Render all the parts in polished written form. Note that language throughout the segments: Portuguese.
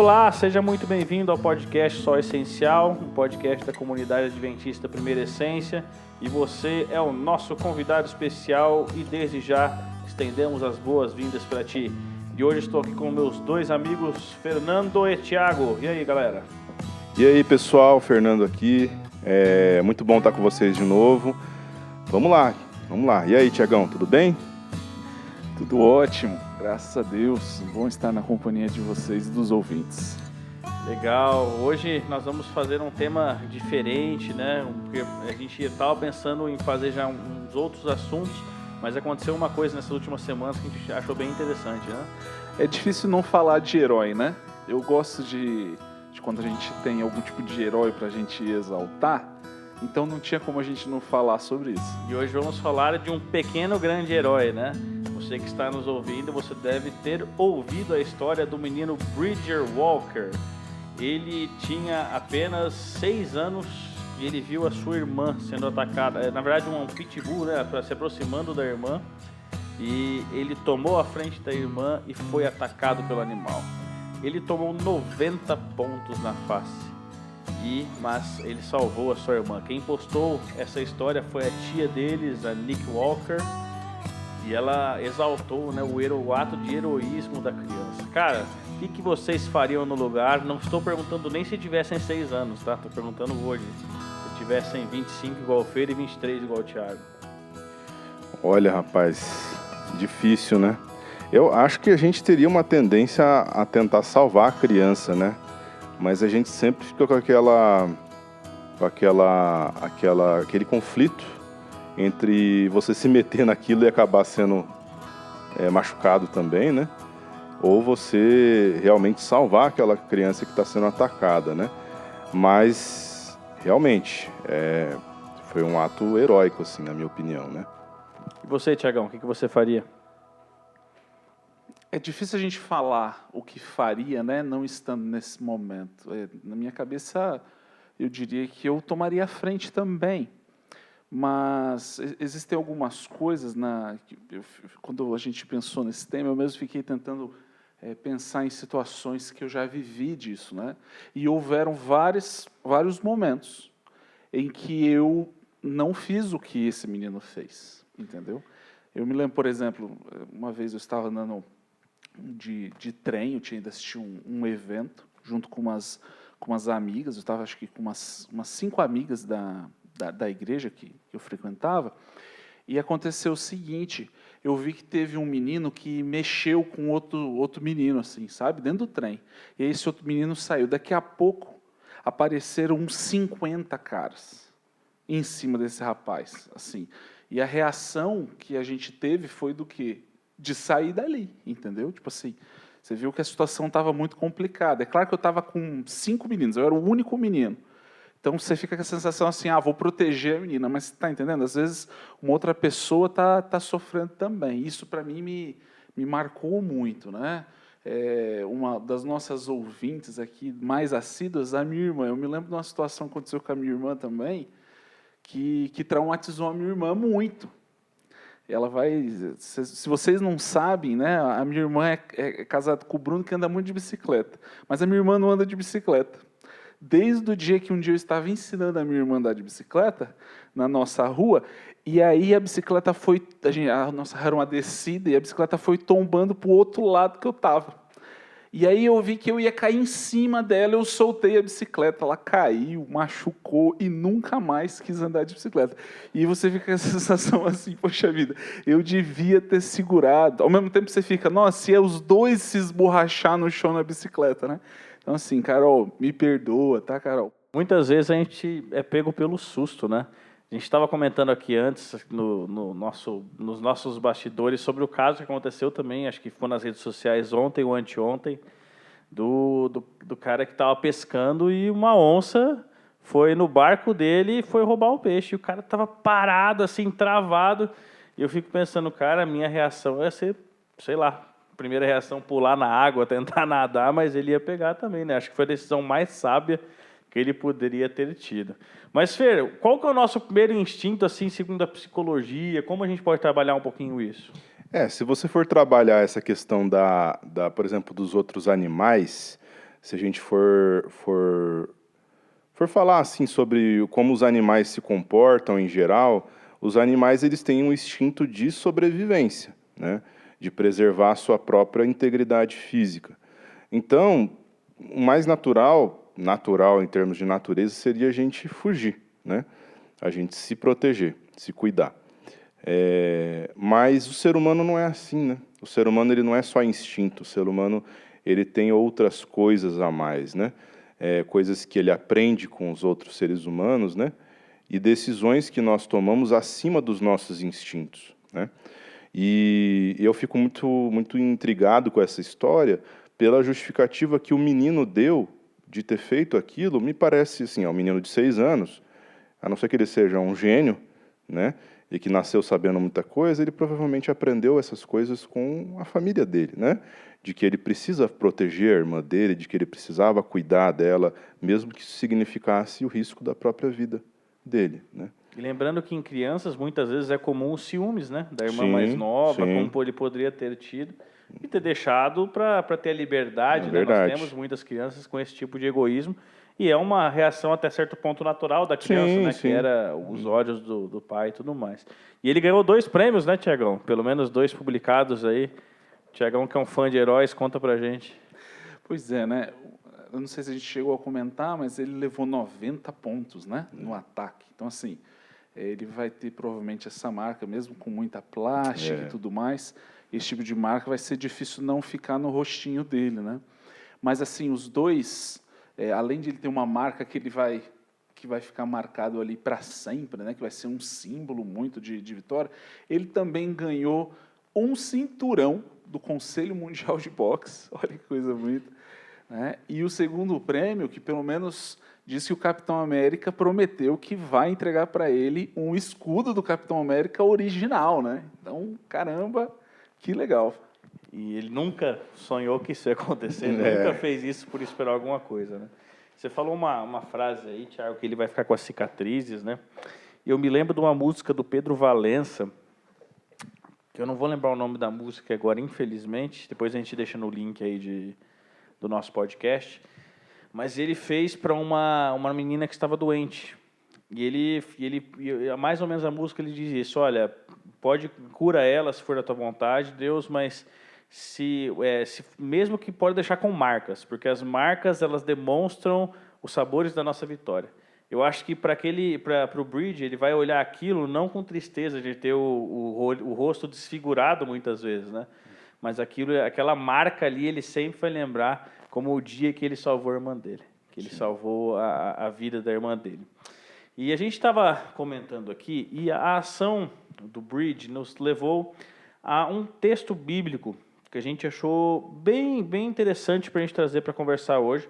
Olá, seja muito bem-vindo ao podcast Só Essencial, um podcast da comunidade adventista Primeira Essência, e você é o nosso convidado especial e desde já estendemos as boas-vindas para ti. E hoje estou aqui com meus dois amigos, Fernando e Thiago. E aí, galera? E aí, pessoal, Fernando aqui. É muito bom estar com vocês de novo. Vamos lá. E aí, Thiagão, tudo bem? Tudo ótimo, graças a Deus. Bom estar na companhia de vocês e dos ouvintes. Legal. Hoje nós vamos fazer um tema diferente, né? Porque a gente estava pensando em fazer já uns outros assuntos, mas aconteceu uma coisa nessas últimas semanas que a gente achou bem interessante, né? É difícil não falar de herói, né? Eu gosto de quando a gente tem algum tipo de herói pra gente exaltar, então não tinha como a gente não falar sobre isso. E hoje vamos falar de um pequeno grande herói, né? Você que está nos ouvindo, você deve ter ouvido a história do menino Bridger Walker. Ele tinha apenas 6 anos e ele viu a sua irmã sendo atacada. Na verdade, um pitbull, né? Se aproximando da irmã. E ele tomou a frente da irmã e foi atacado pelo animal. Ele tomou 90 pontos na face, mas ele salvou a sua irmã. Quem postou essa história foi a tia deles, a Nick Walker, e ela exaltou, né, o ato de heroísmo da criança. Cara, o que vocês fariam no lugar? Não estou perguntando nem se tivessem 6 anos, tá? Estou perguntando hoje. Se tivessem 25 igual o Fer e 23 igual o Thiago. Olha, rapaz, difícil, né? Eu acho que a gente teria uma tendência a tentar salvar a criança, né? Mas a gente sempre fica com aquele conflito entre você se meter naquilo e acabar sendo machucado também, né? Ou você realmente salvar aquela criança que está sendo atacada, né? Mas, realmente, foi um ato heróico, assim, na minha opinião, né? E você, Thiagão, o que você faria? É difícil a gente falar o que faria, né, não estando nesse momento. Na minha cabeça, eu diria que eu tomaria a frente também. Mas existem algumas coisas, quando a gente pensou nesse tema, eu mesmo fiquei tentando pensar em situações que eu já vivi disso, né? E houveram vários momentos em que eu não fiz o que esse menino fez, entendeu? Eu me lembro, por exemplo, uma vez eu estava andando de trem, eu tinha ido assistir um evento junto com umas amigas, eu estava acho que com umas 5 amigas da igreja que eu frequentava, e aconteceu o seguinte: eu vi que teve um menino que mexeu com outro menino, assim, sabe, dentro do trem, e aí esse outro menino saiu. Daqui a pouco apareceram uns 50 caras em cima desse rapaz, assim, e a reação que a gente teve foi do quê? De sair dali, entendeu? Tipo assim, você viu que a situação estava muito complicada. É claro que eu estava com 5 meninos, eu era o único menino. Então você fica com a sensação assim, vou proteger a menina, mas está entendendo? Às vezes uma outra pessoa tá sofrendo também. Isso para mim me marcou muito, né? Uma das nossas ouvintes aqui mais assíduas, a minha irmã. Eu me lembro de uma situação que aconteceu com a minha irmã também, que traumatizou a minha irmã muito. Ela vai, se vocês não sabem, né, a minha irmã é casada com o Bruno, que anda muito de bicicleta, mas a minha irmã não anda de bicicleta. Desde o dia que um dia eu estava ensinando a minha irmã a andar de bicicleta, na nossa rua, e aí a bicicleta foi, a nossa era uma descida, e a bicicleta foi tombando para o outro lado que eu estava. E aí eu vi que eu ia cair em cima dela, eu soltei a bicicleta, ela caiu, machucou e nunca mais quis andar de bicicleta. E você fica com essa sensação assim, poxa vida, eu devia ter segurado. Ao mesmo tempo você fica, nossa, se é os dois se esborrachar no chão na bicicleta, né? Então assim, Carol, me perdoa, tá, Carol? Muitas vezes a gente é pego pelo susto, né? A gente estava comentando aqui antes, nos nossos bastidores, sobre o caso que aconteceu também, acho que foi nas redes sociais ontem ou anteontem, do cara que estava pescando e uma onça foi no barco dele e foi roubar o peixe. E o cara estava parado, assim, travado. E eu fico pensando, cara, a minha reação ia ser, sei lá, primeira reação, pular na água, tentar nadar, mas ele ia pegar também, né? Acho que foi a decisão mais sábia que ele poderia ter tido. Mas, Fer, qual que é o nosso primeiro instinto, assim, segundo a psicologia? Como a gente pode trabalhar um pouquinho isso? Se você for trabalhar essa questão por exemplo, dos outros animais, Se a gente for falar assim sobre como os animais se comportam em geral, os animais eles têm um instinto de sobrevivência, né? De preservar a sua própria integridade física. Então, o mais natural em termos de natureza, seria a gente fugir, né? A gente se proteger, se cuidar. Mas o ser humano não é assim, né? O ser humano ele não é só instinto, o ser humano ele tem outras coisas a mais, né? Coisas que ele aprende com os outros seres humanos, né? E decisões que nós tomamos acima dos nossos instintos, né? E eu fico muito intrigado com essa história pela justificativa que o menino deu de ter feito aquilo. Me parece assim, um menino de 6 anos, a não ser que ele seja um gênio, né? E que nasceu sabendo muita coisa, ele provavelmente aprendeu essas coisas com a família dele, né? De que ele precisa proteger a irmã dele, de que ele precisava cuidar dela, mesmo que isso significasse o risco da própria vida dele, né? E lembrando que em crianças, muitas vezes é comum os ciúmes, né? Da irmã Sim, mais nova, sim. como ele poderia ter tido, e ter deixado para ter a liberdade, né? Nós verdade. temos muitas crianças com esse tipo de egoísmo, e é uma reação até certo ponto natural da criança, Sim, né? sim. Que era os ódios do pai e tudo mais. E ele ganhou 2 prêmios, né, Tiagão? Pelo menos 2 publicados aí. Tiagão, que é um fã de heróis, conta pra gente. Pois é, né? Eu não sei se a gente chegou a comentar, mas ele levou 90 pontos, né? No ataque. Então, assim, ele vai ter provavelmente essa marca, mesmo com muita plástica e tudo mais. Esse tipo de marca vai ser difícil não ficar no rostinho dele, né? Mas, assim, os dois, além de ele ter uma marca que vai ficar marcado ali para sempre, né? Que vai ser um símbolo muito de vitória, ele também ganhou um cinturão do Conselho Mundial de Boxe. Olha que coisa bonita. Né? E o segundo prêmio, que pelo menos diz que o Capitão América prometeu que vai entregar para ele um escudo do Capitão América original, né? Então, caramba, que legal. E ele nunca sonhou que isso ia acontecer, nunca fez isso por esperar alguma coisa, né? Você falou uma frase aí, Thiago, que ele vai ficar com as cicatrizes, né? E eu me lembro de uma música do Pedro Valença, que eu não vou lembrar o nome da música agora, infelizmente, depois a gente deixa no link aí do nosso podcast, mas ele fez para uma menina que estava doente. E mais ou menos a música ele diz isso: olha, cura ela se for da tua vontade, Deus, mas mesmo que pode deixar com marcas, porque as marcas elas demonstram os sabores da nossa vitória. Eu acho que para o Bridge, ele vai olhar aquilo não com tristeza de ter o rosto desfigurado muitas vezes, né? Mas aquela marca ali, ele sempre vai lembrar como o dia que ele salvou a irmã dele, que ele salvou a vida da irmã dele. E a gente estava comentando aqui, e a ação do Bridge nos levou a um texto bíblico que a gente achou bem interessante para a gente trazer para conversar hoje,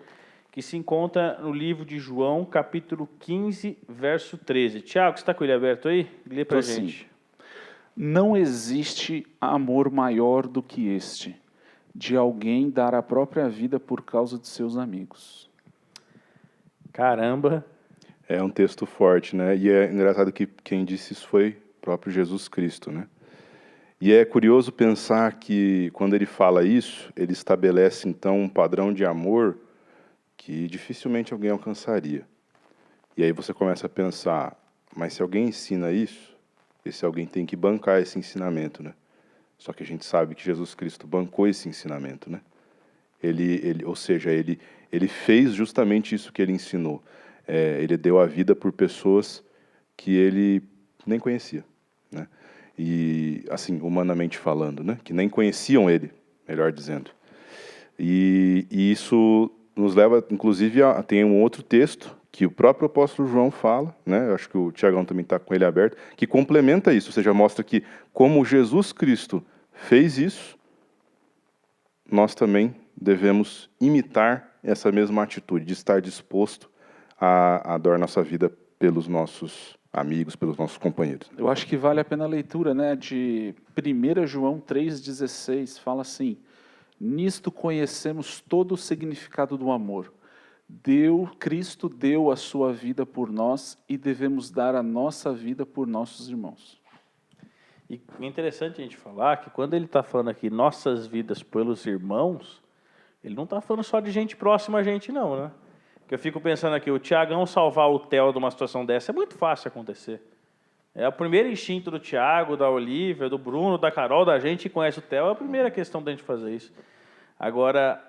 que se encontra no livro de João, capítulo 15, verso 13. Tiago, você está com ele aberto aí? Lê para a gente. Não existe amor maior do que este, de alguém dar a própria vida por causa de seus amigos. Caramba! É um texto forte, né? E é engraçado que quem disse isso foi o próprio Jesus Cristo, né? E é curioso pensar que, quando ele fala isso, ele estabelece, então, um padrão de amor que dificilmente alguém alcançaria. E aí você começa a pensar, mas se alguém ensina isso, esse alguém tem que bancar esse ensinamento, né? Só que a gente sabe que Jesus Cristo bancou esse ensinamento, né? Ou seja, ele fez justamente isso que ele ensinou. Ele deu a vida por pessoas que ele nem conhecia, né? E, assim, humanamente falando, né? Que nem conheciam ele, melhor dizendo. E isso nos leva, inclusive, tem um outro texto que o próprio apóstolo João fala, né? Eu acho que o Tiagão também está com ele aberto, que complementa isso, ou seja, mostra que como Jesus Cristo fez isso, nós também devemos imitar essa mesma atitude, de estar disposto a dar nossa vida pelos nossos amigos, pelos nossos companheiros. Eu acho que vale a pena a leitura, né, de 1 João 3,16, fala assim: nisto conhecemos todo o significado do amor. Cristo deu a sua vida por nós e devemos dar a nossa vida por nossos irmãos. E é interessante a gente falar que quando ele está falando aqui nossas vidas pelos irmãos, Ele não está falando só de gente próxima a gente, não, né? Que eu fico pensando aqui, o Tiagão salvar o Theo de uma situação dessa é muito fácil acontecer. É o primeiro instinto do Tiago, da Olivia, do Bruno, da Carol, da gente que conhece o Theo, é a primeira questão da gente fazer isso. Agora,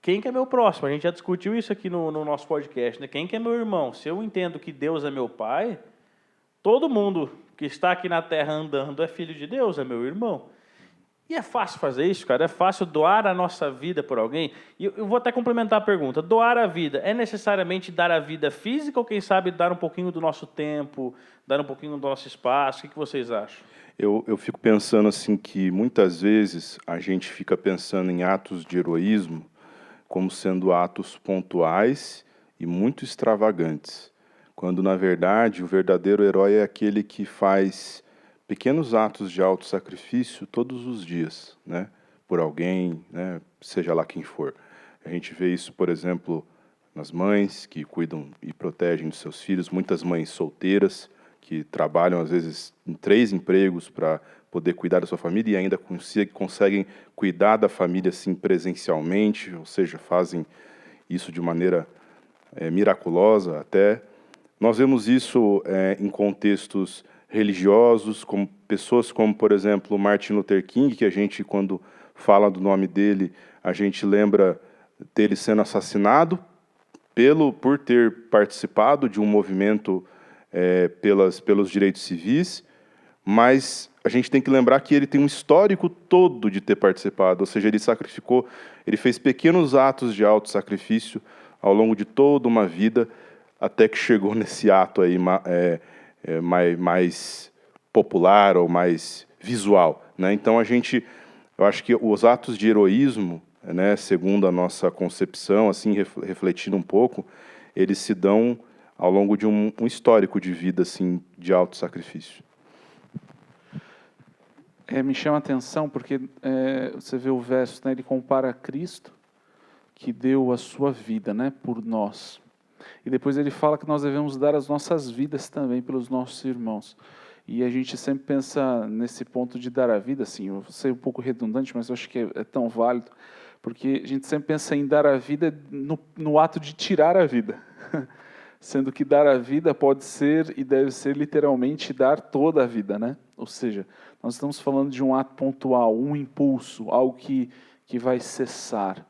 quem que é meu próximo? A gente já discutiu isso aqui no nosso podcast, né? Quem que é meu irmão? Se eu entendo que Deus é meu pai, todo mundo que está aqui na Terra andando é filho de Deus, é meu irmão. E é fácil fazer isso, cara? É fácil doar a nossa vida por alguém? E eu vou até complementar a pergunta. Doar a vida é necessariamente dar a vida física ou, quem sabe, dar um pouquinho do nosso tempo, dar um pouquinho do nosso espaço? O que vocês acham? Eu fico pensando assim que muitas vezes a gente fica pensando em atos de heroísmo como sendo atos pontuais e muito extravagantes, quando na verdade o verdadeiro herói é aquele que faz pequenos atos de autossacrifício todos os dias, né, por alguém, né, seja lá quem for. A gente vê isso, por exemplo, nas mães que cuidam e protegem dos seus filhos, muitas mães solteiras que trabalham às vezes em 3 empregos para poder cuidar da sua família e ainda conseguem cuidar da família assim presencialmente, ou seja, fazem isso de maneira miraculosa até. Nós vemos isso em contextos religiosos, como pessoas como, por exemplo, Martin Luther King, que a gente, quando fala do nome dele, a gente lembra dele sendo assassinado por ter participado de um movimento pelos direitos civis, mas a gente tem que lembrar que ele tem um histórico todo de ter participado, ou seja, ele fez pequenos atos de autossacrifício ao longo de toda uma vida, até que chegou nesse ato aí mais popular ou mais visual, né? Então eu acho que os atos de heroísmo, né, segundo a nossa concepção, assim, refletindo um pouco, eles se dão ao longo de um histórico de vida assim, de autossacrifício. Me chama a atenção porque você vê o verso, né, ele compara Cristo, que deu a sua vida, né, por nós. E depois ele fala que nós devemos dar as nossas vidas também pelos nossos irmãos. E a gente sempre pensa nesse ponto de dar a vida, assim, eu sei um pouco redundante, mas eu acho que é tão válido, porque a gente sempre pensa em dar a vida no ato de tirar a vida. Sendo que dar a vida pode ser e deve ser literalmente dar toda a vida, né? Ou seja, nós estamos falando de um ato pontual, um impulso, algo que vai cessar.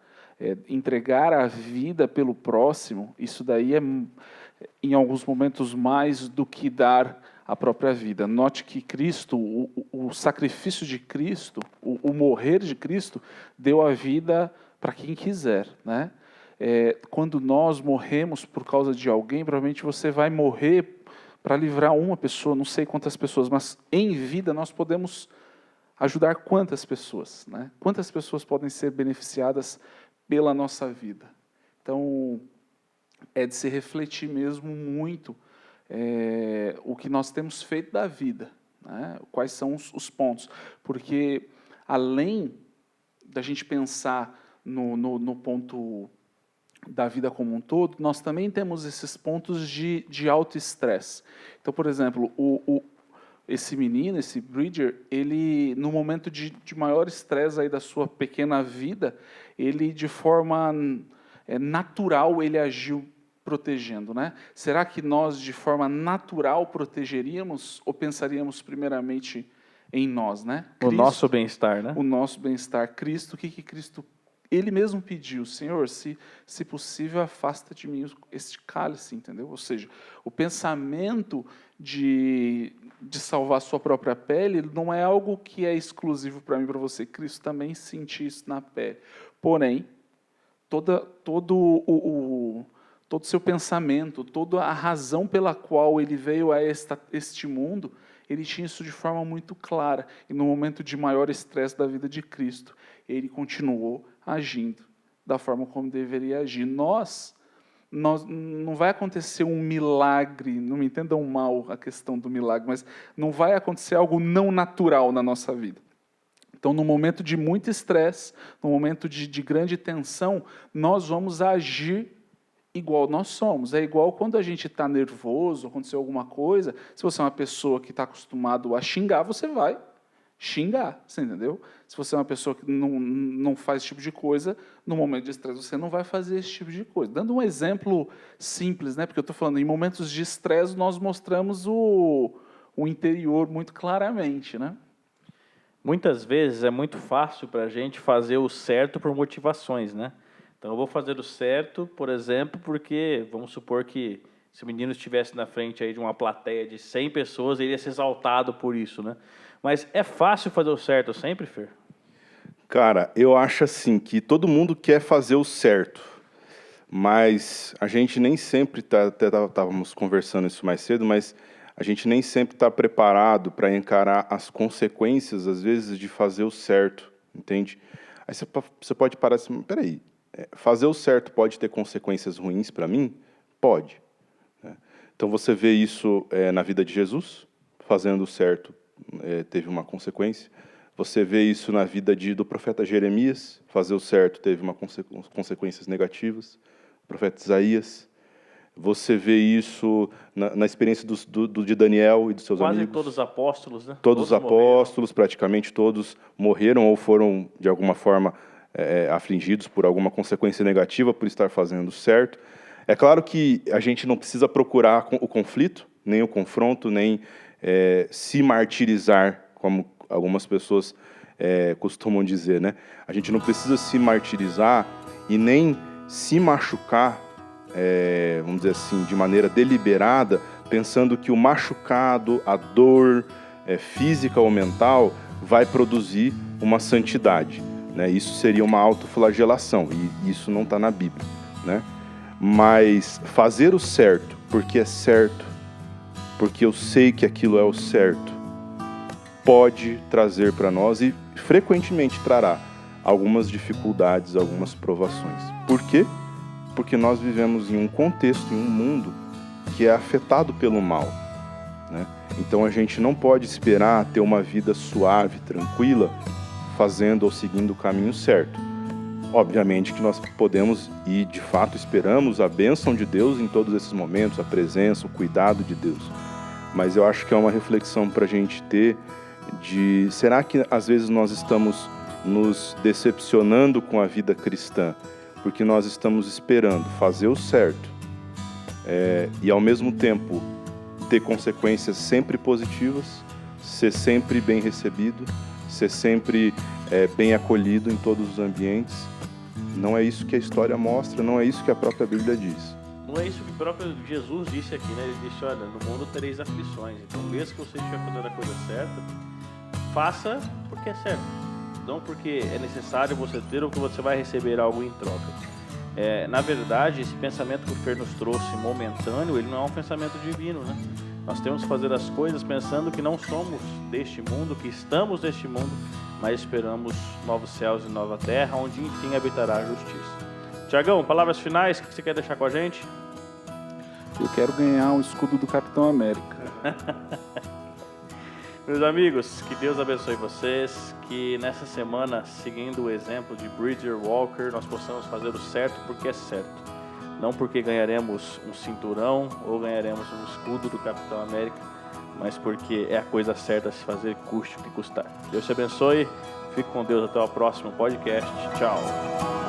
Entregar a vida pelo próximo, isso daí é, em alguns momentos, mais do que dar a própria vida. Note que Cristo, o sacrifício de Cristo, o morrer de Cristo, deu a vida para quem quiser, né? Quando nós morremos por causa de alguém, provavelmente você vai morrer para livrar uma pessoa, não sei quantas pessoas, mas em vida nós podemos ajudar quantas pessoas, né? Quantas pessoas podem ser beneficiadas pela nossa vida? Então, é de se refletir mesmo muito o que nós temos feito da vida, né? Quais são os pontos, porque além da gente pensar no ponto da vida como um todo, nós também temos esses pontos de autoestresse. Então, por exemplo, esse menino, esse Bridger, ele, no momento de maior estresse aí da sua pequena vida, ele, de forma natural, ele agiu protegendo, né? Será que nós, de forma natural, protegeríamos ou pensaríamos primeiramente em nós, né? O nosso bem-estar, né? O nosso bem-estar. Cristo, o que Cristo ele mesmo pediu, Senhor, se possível, afasta de mim este cálice, entendeu? Ou seja, o pensamento de salvar a sua própria pele não é algo que é exclusivo para mim e para você. Cristo também sentiu isso na pele. Porém, todo o seu pensamento, toda a razão pela qual ele veio a este mundo, ele tinha isso de forma muito clara. E no momento de maior estresse da vida de Cristo, ele continuou agindo da forma como deveria agir. Nós não vai acontecer um milagre, não me entendam mal a questão do milagre, mas não vai acontecer algo não natural na nossa vida. Então, no momento de muito estresse, no momento de grande tensão, nós vamos agir igual nós somos. É igual quando a gente está nervoso, aconteceu alguma coisa, se você é uma pessoa que está acostumado a xingar, você vai xingar, você entendeu? Se você é uma pessoa que não faz esse tipo de coisa, no momento de estresse você não vai fazer esse tipo de coisa. Dando um exemplo simples, né? Porque eu estou falando, em momentos de estresse nós mostramos o interior muito claramente, né? Muitas vezes é muito fácil para a gente fazer o certo por motivações, né? Então eu vou fazer o certo, por exemplo, porque vamos supor que se o menino estivesse na frente aí de uma plateia de 100 pessoas, ele ia ser exaltado por isso, né? Mas é fácil fazer o certo sempre, Fer? Cara, eu acho assim que todo mundo quer fazer o certo, mas a gente nem sempre até estávamos conversando isso mais cedo, mas a gente nem sempre está preparado para encarar as consequências, às vezes, de fazer o certo, entende? Aí você pode parar assim, peraí, fazer o certo pode ter consequências ruins para mim? Pode. Né? Então você vê isso na vida de Jesus, fazendo o certo teve uma consequência. Você vê isso na vida do profeta Jeremias, fazer o certo teve consequências negativas. O profeta Isaías. Você vê isso na experiência de Daniel e dos seus amigos. Quase todos os apóstolos, né? Todos os apóstolos, praticamente todos, morreram ou foram, de alguma forma, afligidos por alguma consequência negativa por estar fazendo certo. É claro que a gente não precisa procurar o conflito, nem o confronto, nem se martirizar, como algumas pessoas costumam dizer, né? A gente não precisa se martirizar e nem se machucar, vamos dizer assim, de maneira deliberada, pensando que o machucado, a dor física ou mental, vai produzir uma santidade, né? Isso seria uma autoflagelação, e isso não está na Bíblia, né? Mas fazer o certo, porque é certo, porque eu sei que aquilo é o certo, pode trazer para nós, e frequentemente trará, algumas dificuldades, algumas provações. Por quê? Porque nós vivemos em um contexto, em um mundo que é afetado pelo mal, né? Então a gente não pode esperar ter uma vida suave, tranquila, fazendo ou seguindo o caminho certo. Obviamente que nós podemos e de fato esperamos a bênção de Deus em todos esses momentos, a presença, o cuidado de Deus. Mas eu acho que é uma reflexão para a gente ter de, será que às vezes nós estamos nos decepcionando com a vida cristã? Porque nós estamos esperando fazer o certo e, ao mesmo tempo, ter consequências sempre positivas, ser sempre bem recebido, ser sempre bem acolhido em todos os ambientes. Não é isso que a história mostra, não é isso que a própria Bíblia diz. Não é isso que o próprio Jesus disse aqui, né? Ele disse, olha, no mundo tereis aflições. Então, mesmo que você estiver fazendo a coisa certa, faça porque é certo. Não porque é necessário você ter ou que você vai receber algo em troca. Na verdade, esse pensamento que o Fer nos trouxe momentâneo, ele não é um pensamento divino, né? Nós temos que fazer as coisas pensando que não somos deste mundo, que estamos neste mundo, mas esperamos novos céus e nova terra, onde enfim habitará a justiça. Tiagão, palavras finais, o que você quer deixar com a gente? Eu quero ganhar um escudo do Capitão América. Meus amigos, que Deus abençoe vocês, que nessa semana, seguindo o exemplo de Bridger Walker, nós possamos fazer o certo porque é certo. Não porque ganharemos um cinturão ou ganharemos um escudo do Capitão América, mas porque é a coisa certa a se fazer, custe o que custar. Deus te abençoe, fique com Deus até o próximo podcast. Tchau.